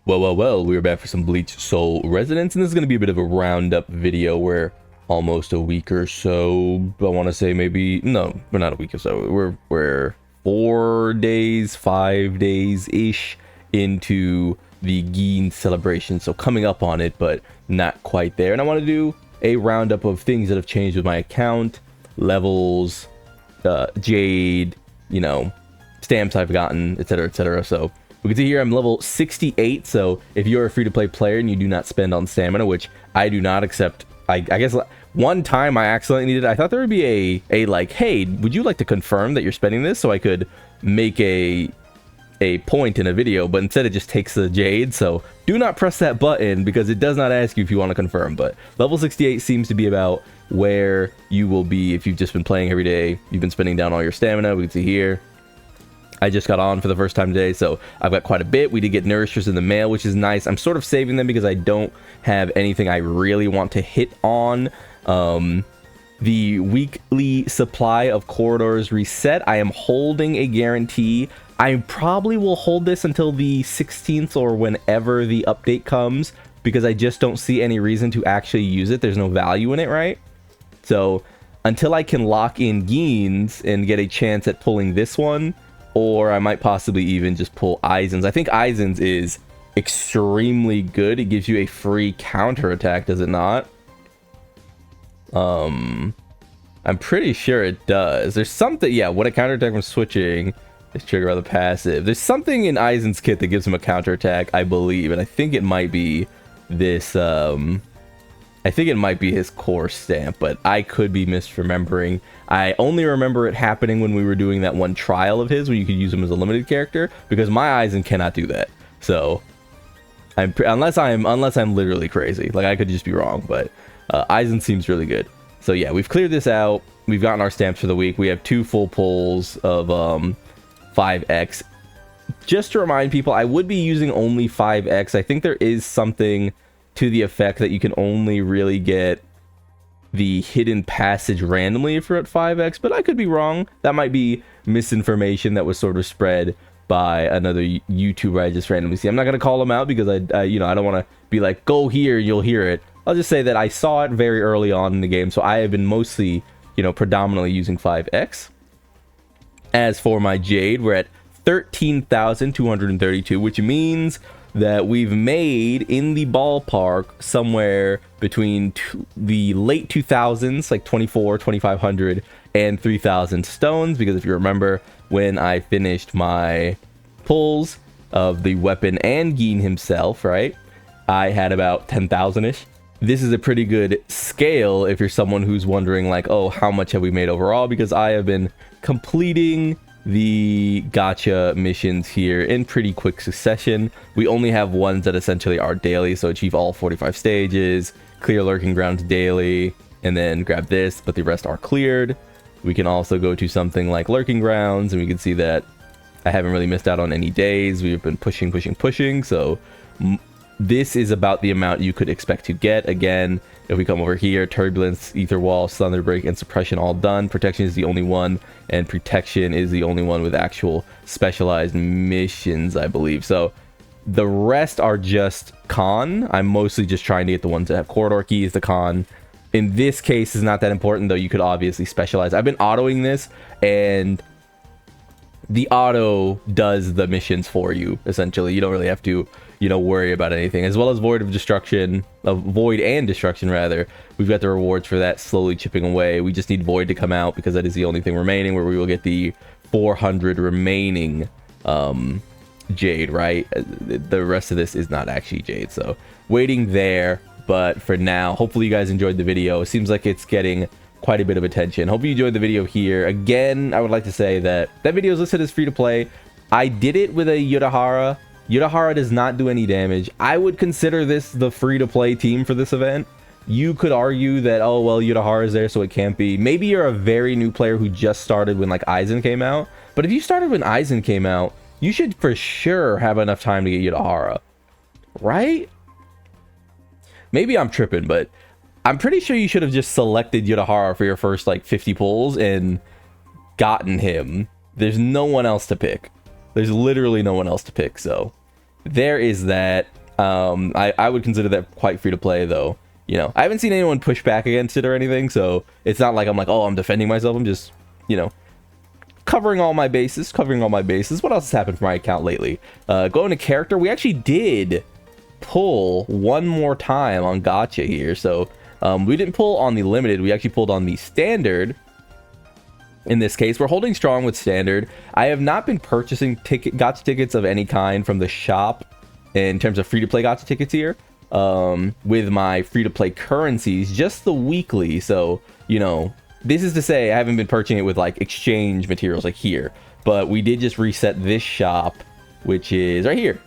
Well, we're back for some Bleach Soul Resonance, and this is going to be a bit of a roundup video. We're almost a week or so, I want to say maybe, no, we're not a week or so. We're 4 days, 5 days-ish into the Gin celebration, so coming up on it, but not quite there. And I want to do a roundup of things that have changed with my account, levels, Jade, you know, stamps I've gotten, etc., etc. So we can see here I'm level 68, so if you're a free-to-play player and you do not spend on stamina, which I do not, except I guess one time I accidentally needed, I thought there would be a like, hey, would you like to confirm that you're spending this, so I could make a point in a video, but instead it just takes the Jade. So do not press that button because it does not ask you if you want to confirm. But level 68 seems to be about where you will be if you've just been playing every day, you've been spending down all your stamina. We can see here I just got on for the first time today, so I've got quite a bit. We did get nourishers in the mail, which is nice. I'm sort of saving them because I don't have anything I really want to hit on. The weekly supply of corridors reset. I am holding a guarantee. I probably will hold this until the 16th or whenever the update comes, because I just don't see any reason to actually use it. There's no value in it, right? So until I can lock in Gins and get a chance at pulling this one, or I might possibly even just pull Aizen's. I think Aizen's is extremely good. It gives you a free counterattack, does it not? I'm pretty sure it does. There's something, yeah, when a counterattack from switching is triggered by the passive. There's something in Aizen's kit that gives him a counterattack, I believe, and I think it might be this, I think it might be his core stamp, but I could be misremembering. I only remember it happening when we were doing that one trial of his where you could use him as a limited character, because my Aizen cannot do that. So unless I'm literally crazy, like I could just be wrong, but Aizen seems really good. So yeah, we've cleared this out. We've gotten our stamps for the week. We have 2 full pulls of 5x. Just to remind people, I would be using only 5x. I think there is something to the effect that you can only really get the hidden passage randomly if you're at 5x, but I could be wrong. That might be misinformation that was sort of spread by another YouTuber I just randomly see. I'm not going to call him out because I don't want to be like, go here, you'll hear it. I'll just say that I saw it very early on in the game, so I have been mostly, predominantly using 5x. As for my Jade, we're at 13,232, which means that we've made in the ballpark somewhere between the late 2000s, like 2,500 and 3,000 stones, because if you remember, when I finished my pulls of the weapon and Gin himself, right, I had about 10,000-ish. This is a pretty good scale if you're someone who's wondering, like, oh, how much have we made overall, because I have been completing the gacha missions here in pretty quick succession. We only have ones that essentially are daily, so achieve all 45 stages, clear lurking grounds daily, and then grab this, but the rest are cleared. We can also go to something like lurking grounds, and we can see that I haven't really missed out on any days. We've been pushing, so this is about the amount you could expect to get. Again, if we come over here, turbulence, ether wall, thunder break, and suppression all done. Protection is the only one, and protection is the only one with actual specialized missions, I believe. So the rest are just con. I'm mostly just trying to get the ones that have corridor keys. The con in this case is not that important, though you could obviously specialize. I've been autoing this, and the auto does the missions for you, essentially. You don't really have to, worry about anything. As well as void and destruction, rather. We've got the rewards for that slowly chipping away. We just need void to come out because that is the only thing remaining, where we will get the 400 remaining Jade, right? The rest of this is not actually Jade, so waiting there. But for now, hopefully you guys enjoyed the video. It seems like it's getting quite a bit of attention. Hope you enjoyed the video here. Again, I would like to say that video is listed as free to play. I did it with a Yudahara. Yudahara does not do any damage. I would consider this the free to play team for this event. You could argue that, oh, well, Yudahara is there, so it can't be. Maybe you're a very new player who just started when, like, Aizen came out. But if you started when Aizen came out, you should for sure have enough time to get Yudahara. Right? Maybe I'm tripping, but I'm pretty sure you should have just selected Yudahara for your first, like, 50 pulls and gotten him. There's no one else to pick. There's literally no one else to pick, so there is that. I would consider that quite free to play, though. You know, I haven't seen anyone push back against it or anything, so it's not like I'm like, oh, I'm defending myself. I'm just, you know, covering all my bases. What else has happened for my account lately? Going to character, we actually did pull one more time on gacha here. So we didn't pull on the limited, we actually pulled on the standard. In this case, we're holding strong with standard. I have not been purchasing gacha tickets of any kind from the shop in terms of free-to-play gacha tickets here. With my free-to-play currencies, just the weekly. So, you know, this is to say I haven't been purchasing it with like exchange materials like here, but we did just reset this shop, which is right here.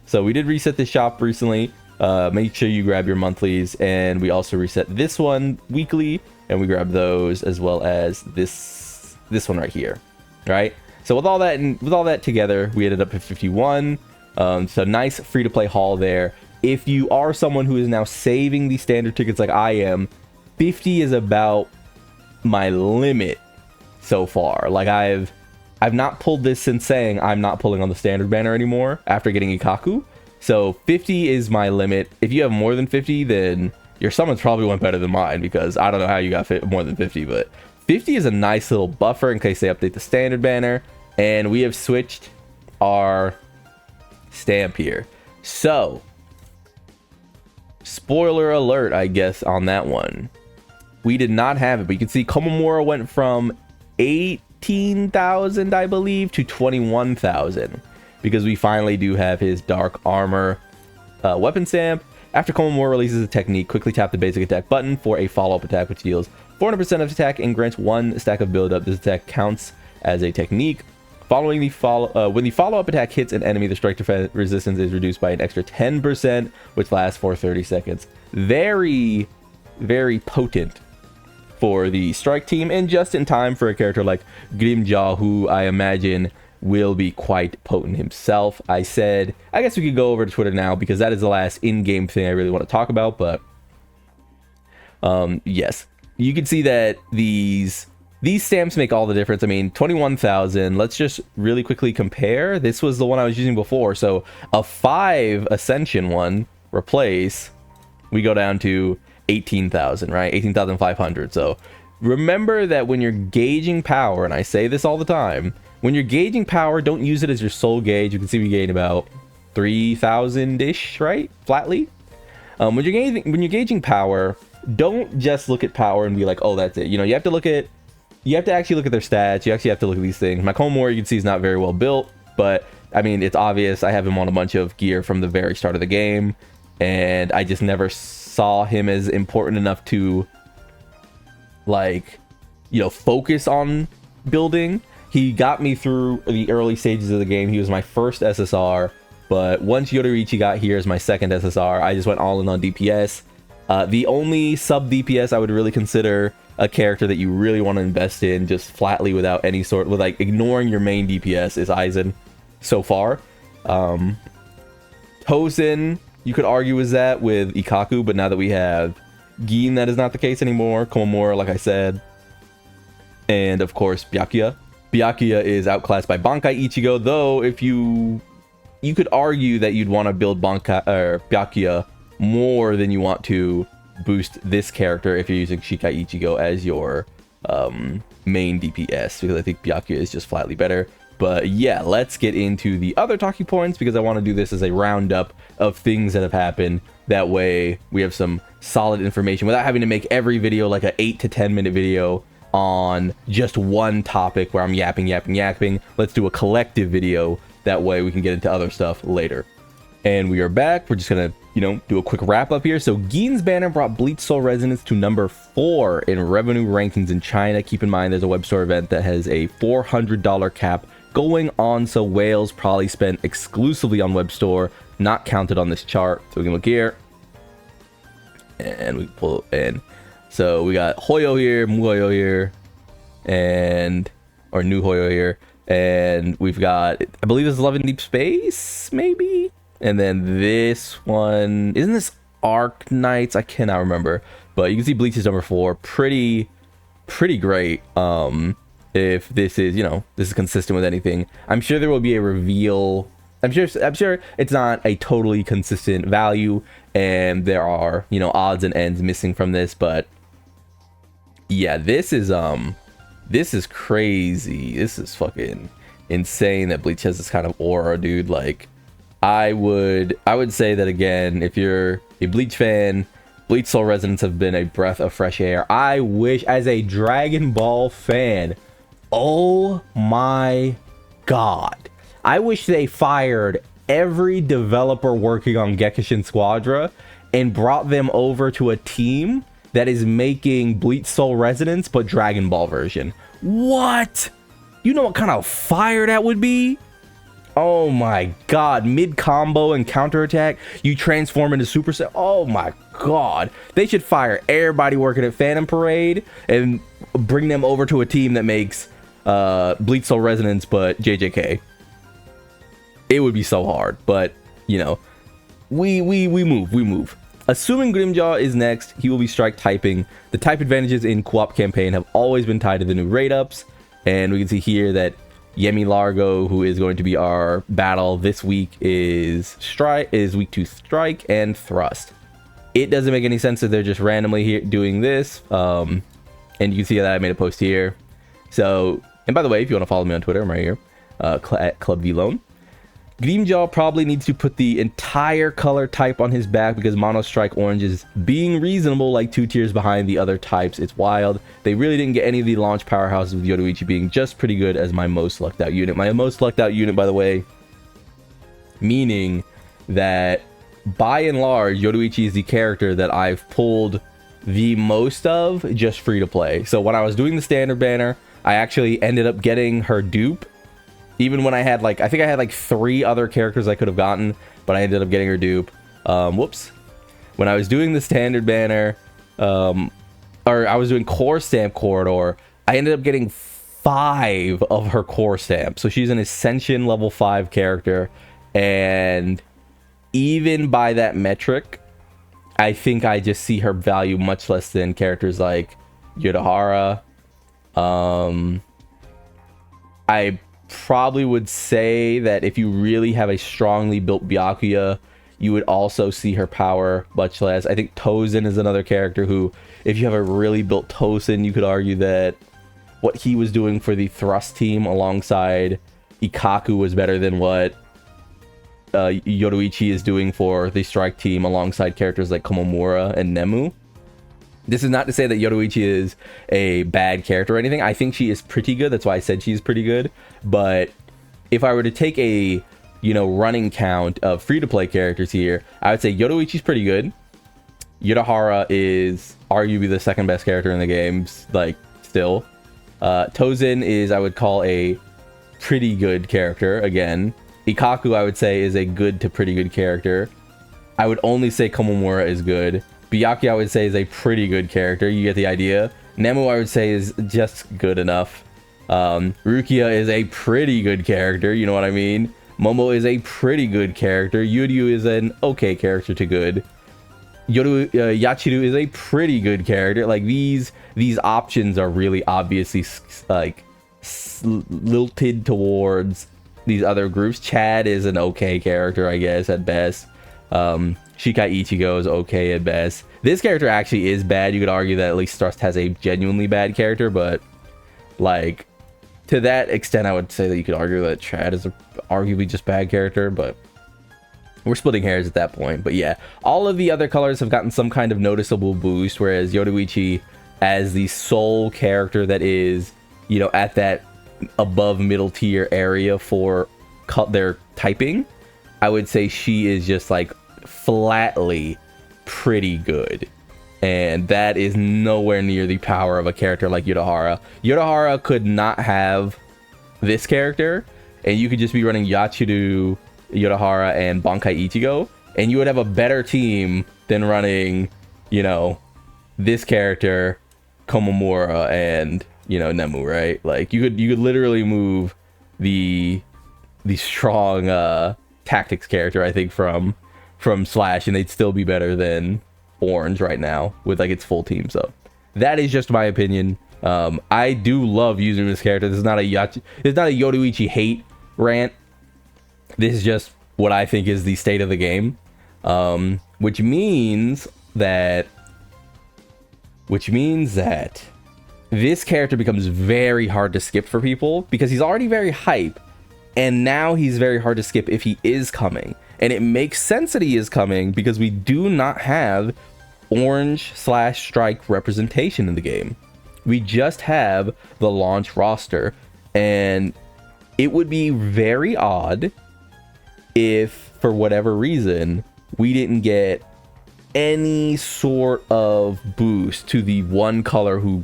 So we did reset this shop recently. Make sure you grab your monthlies, and we also reset this one weekly, and we grab those as well as this one right here, right? So with all that together, we ended up at 51. So nice free-to-play haul there. If you are someone who is now saving the standard tickets like I am, 50 is about my limit so far. Like I've not pulled this since saying I'm not pulling on the standard banner anymore after getting Ikaku. So 50 is my limit. If you have more than 50, then your summons probably went better than mine, because I don't know how you got more than 50, but 50 is a nice little buffer in case they update the standard banner. And we have switched our stamp here. So spoiler alert, I guess, on that one. We did not have it, but you can see Komamura went from 18,000, I believe, to 21,000, because we finally do have his dark armor weapon stamp. After Komamura releases a technique, quickly tap the basic attack button for a follow-up attack, which deals 400% of attack and grants 1 stack of build-up. This attack counts as a technique. Following the when the follow-up attack hits an enemy, the strike defense resistance is reduced by an extra 10%, which lasts for 30 seconds. Very, very potent for the strike team, and just in time for a character like Grimmjow, who I imagine will be quite potent himself. I guess we could go over to Twitter now, because that is the last in-game thing I really want to talk about. But yes, you can see that these stamps make all the difference. I mean, 21,000. Let's just really quickly compare. This was the one I was using before. So a 5 Ascension one replace, we go down to 18,000, right? 18,500. So remember that when you're gauging power, and I say this all the time, when you're gauging power, don't use it as your sole gauge. You can see we gain about 3,000-ish, right? Flatly. When you're gauging power, don't just look at power and be like, oh, that's it. You know, you have to actually look at their stats. You actually have to look at these things. My Komamura, you can see, is not very well built, but I mean, it's obvious. I have him on a bunch of gear from the very start of the game, and I just never saw him as important enough to, like, you know, focus on building. He got me through the early stages of the game. He was my first SSR, but once Yoruichi got here as my second SSR, I just went all in on DPS. The only sub DPS I would really consider a character that you really want to invest in just flatly without any sort, with like ignoring your main DPS, is Aizen so far. Tosin, you could argue is that with Ikaku, but now that we have Gin, that is not the case anymore. Komamura, like I said, and of course Byakuya. Byakuya is outclassed by Bankai Ichigo, though if you could argue that you'd want to build Byakuya more than you want to boost this character if you're using Shikai Ichigo as your main DPS, because I think Byakuya is just flatly better. But yeah, let's get into the other talking points, because I want to do this as a roundup of things that have happened. That way we have some solid information without having to make every video like a 8 to 10 minute video on just one topic where I'm yapping. Let's do a collective video. That way we can get into other stuff later. And we are back. We're just gonna, you know, do a quick wrap up here. So Gin's banner brought Bleach Soul Resonance to number 4 in revenue rankings in China. Keep in mind there's a web store event that has a $400 cap going on, so whales probably spent exclusively on web store, not counted on this chart. So we can look here, and we pull in. So we got Hoyo here, Muhoyo here, or New Hoyo here, and we've got, I believe this is Love in Deep Space, maybe. And then this one, isn't this Arc Knights? I cannot remember, but you can see Bleach is number 4. Pretty great. If this is, you know, this is consistent with anything. I'm sure there will be a reveal I'm sure it's not a totally consistent value, and there are, you know, odds and ends missing from this, but yeah, this is crazy. This is fucking insane that Bleach has this kind of aura, dude. Like, I would say that again, if you're a Bleach fan, Bleach Soul Resonance have been a breath of fresh air. I wish, as a Dragon Ball fan, oh my god, I wish they fired every developer working on Gekishin Squadra and brought them over to a team that is making Bleach Soul Resonance but Dragon Ball version. What? You know what kind of fire that would be? Oh my god, mid combo and counterattack, you transform into Super Saiyan. Oh my god. They should fire everybody working at Phantom Parade and bring them over to a team that makes Bleach Soul Resonance but JJK. It would be so hard, but you know, we move. Assuming Grimmjow is next, he will be strike typing. The type advantages in co-op campaign have always been tied to the new raid ups, and we can see here that Yemi Largo, who is going to be our battle this week, is weak to strike and thrust. It doesn't make any sense that they're just randomly here doing this, and you can see that I made a post here. So, and by the way, if you want to follow me on Twitter, I'm right here, at Club VLone. Grimmjow probably needs to put the entire color type on his back because Mono Strike Orange is being reasonable, like 2 tiers behind the other types. It's wild. They really didn't get any of the launch powerhouses, with Yoruichi being just pretty good as my most lucked out unit. My most lucked out unit, by the way, meaning that by and large, Yoruichi is the character that I've pulled the most of just free to play. So when I was doing the standard banner, I actually ended up getting her dupe. Even when I had like, I think I had like 3 other characters I could have gotten, but I ended up getting her dupe. Whoops. When I was doing the standard banner, or I was doing core stamp corridor, I ended up getting 5 of her core stamps. So she's an Ascension level 5 character. And even by that metric, I think I just see her value much less than characters like Yudahara. I probably would say that if you really have a strongly built Byakuya, you would also see her power much less. I think Tozen is another character who, if you have a really built Tozen, you could argue that what he was doing for the thrust team alongside Ikaku was better than what Yoruichi is doing for the strike team alongside characters like Komamura and Nemu. This is not to say that Yoruichi is a bad character or anything. I think she is pretty good. That's why I said she's pretty good. But if I were to take a, you know, running count of free-to-play characters here, I would say Yoruichi's pretty good. Yudahara is arguably the second best character in the games, like, still. Tozen is, I would call, a pretty good character, again. Ikaku, I would say, is a good to pretty good character. I would only say Komamura is good. Byakuya, I would say, is a pretty good character. You get the idea. Nemu, I would say, is just good enough. Rukia is a pretty good character. You know what I mean? Momo is a pretty good character. Yuryu is an okay character to good. Yachiru is a pretty good character. Like, these options are really obviously, like, lilted towards these other groups. Chad is an okay character, I guess, at best. Shikai Ichigo is okay at best. This character actually is bad. You could argue that at least Thrust has a genuinely bad character, but like, to that extent, I would say that you could argue that Chad is a arguably just bad character, but we're splitting hairs at that point. But yeah, all of the other colors have gotten some kind of noticeable boost, whereas Yoruichi, as the sole character that is, you know, at that above middle tier area for their typing, I would say she is just like flatly pretty good, and that is nowhere near the power of a character like Yudahara. Yudahara could not have this character, and you could just be running Yachiru, Yudahara, and Bankai Ichigo, and you would have a better team than running, you know, this character, Komamura, and, you know, Nemu, right? Like, you could literally move the strong tactics character, I think, from Slash, and they'd still be better than Orange right now with like its full team. So that is just my opinion. I do love using this character. This is not a Yoruichi hate rant. This is just what I think is the state of the game, which means that this character becomes very hard to skip for people because he's already very hype, and now he's very hard to skip if he is coming. And it makes sense that he is coming because we do not have orange/strike representation in the game. We just have the launch roster, and it would be very odd if, for whatever reason, we didn't get any sort of boost to the one color who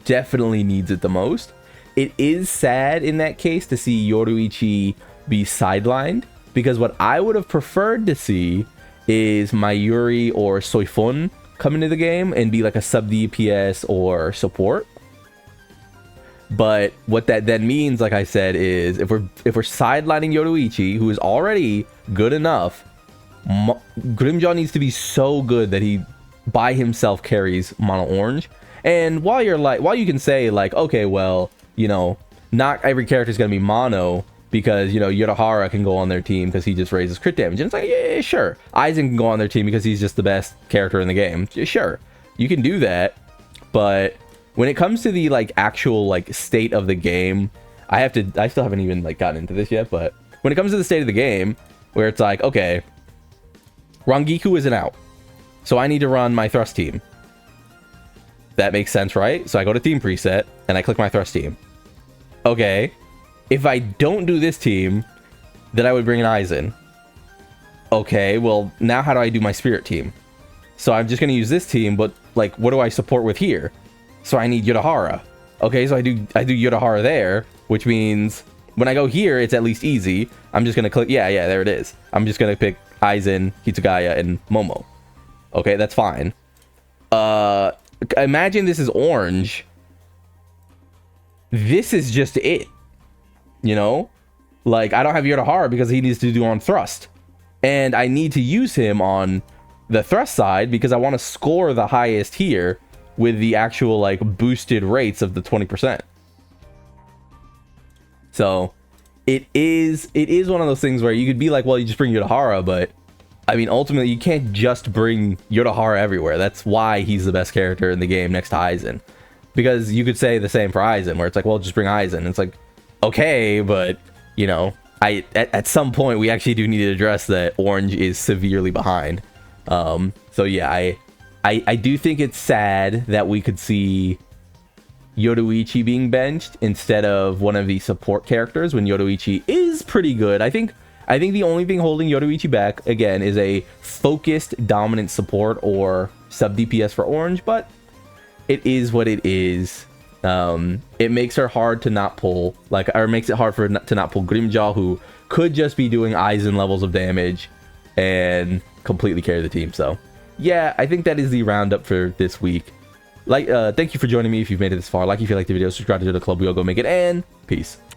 definitely needs it the most. It is sad in that case to see Yoruichi be sidelined, because what I would have preferred to see is Mayuri or Soifun come into the game and be like a sub DPS or support. But what that then means, like I said, is if we're sidelining Yoruichi, who is already good enough, Grimmjow needs to be so good that he by himself carries mono orange. And while you can say like, okay, well, you know, not every character is going to be mono, because, you know, Yorahara can go on their team because he just raises crit damage. And it's like, yeah, sure. Aizen can go on their team because he's just the best character in the game. Sure, you can do that. But when it comes to the like actual like state of the game, I still haven't even like gotten into this yet, but when it comes to the state of the game, where it's like, okay, Rangiku isn't out, so I need to run my thrust team. That makes sense, right? So I go to team preset and I click my thrust team. Okay, if I don't do this team, then I would bring an Aizen. Okay, well, now how do I do my spirit team? So I'm just going to use this team, but like, what do I support with here? So I need Yorahara. Okay, so I do Yorahara there, which means when I go here, it's at least easy. I'm just going to click, yeah, there it is. I'm just going to pick Aizen, Hitsugaya, and Momo. Okay, that's fine. Imagine this is orange. This is just it. You know? Like, I don't have Yorahara because he needs to do on thrust. And I need to use him on the thrust side because I want to score the highest here with the actual, like, boosted rates of the 20%. So, it is one of those things where you could be like, well, you just bring Yorahara, but I mean, ultimately, you can't just bring Yorahara everywhere. That's why he's the best character in the game next to Aizen. Because you could say the same for Aizen, where it's like, well, just bring Aizen. And it's like, okay, but, you know, at some point, we actually do need to address that Orange is severely behind. So, yeah, I do think it's sad that we could see Yoruichi being benched instead of one of the support characters when Yoruichi is pretty good. I think the only thing holding Yoruichi back, again, is a focused dominant support or sub DPS for Orange, but it is what it is. It makes her hard to not pull, or makes it hard to not pull Grimmjow, who could just be doing Aizen levels of damage and completely carry the team. So, yeah, I think that is the roundup for this week. Thank you for joining me if you've made it this far. Like if you liked the video, subscribe to the club. We all go make it, and peace.